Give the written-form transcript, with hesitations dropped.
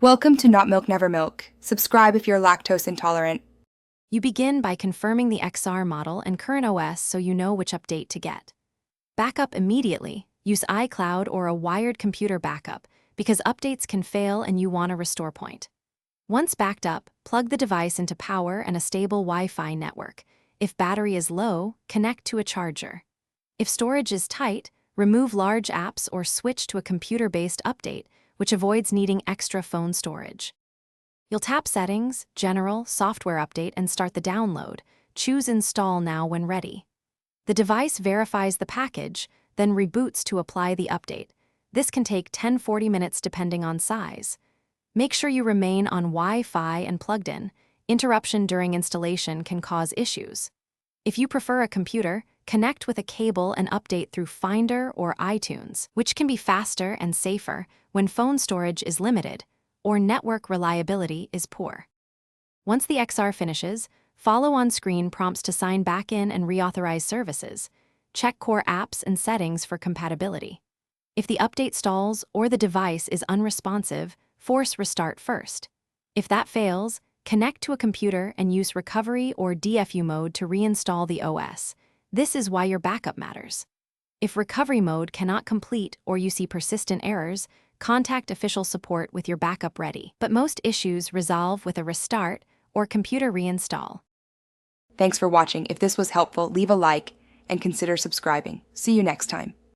Welcome to Not Milk Never Milk. Subscribe if you're lactose intolerant. You begin by confirming the XR model and current OS so you know which update to get. Backup immediately. Use iCloud or a wired computer backup because updates can fail and you want a restore point. Once backed up, plug the device into power and a stable Wi-Fi network. If battery is low, connect to a charger. If storage is tight, remove large apps or switch to a computer-based update, which avoids needing extra phone storage. You'll tap Settings, General, Software Update and start the download. Choose Install Now when ready. The device verifies the package, then reboots to apply the update. This can take 10–40 minutes depending on size. Make sure you remain on Wi-Fi and plugged in. Interruption during installation can cause issues. If you prefer a computer, connect with a cable and update through Finder or iTunes, which can be faster and safer when phone storage is limited or network reliability is poor. Once the XR finishes, follow on-screen prompts to sign back in and reauthorize services. Check core apps and settings for compatibility. If the update stalls or the device is unresponsive, force restart first. If that fails, connect to a computer and use recovery or DFU mode to reinstall the OS. This is why your backup matters. If recovery mode cannot complete or you see persistent errors, contact official support with your backup ready. But most issues resolve with a restart or computer reinstall. Thanks for watching. If this was helpful, leave a like and consider subscribing. See you next time.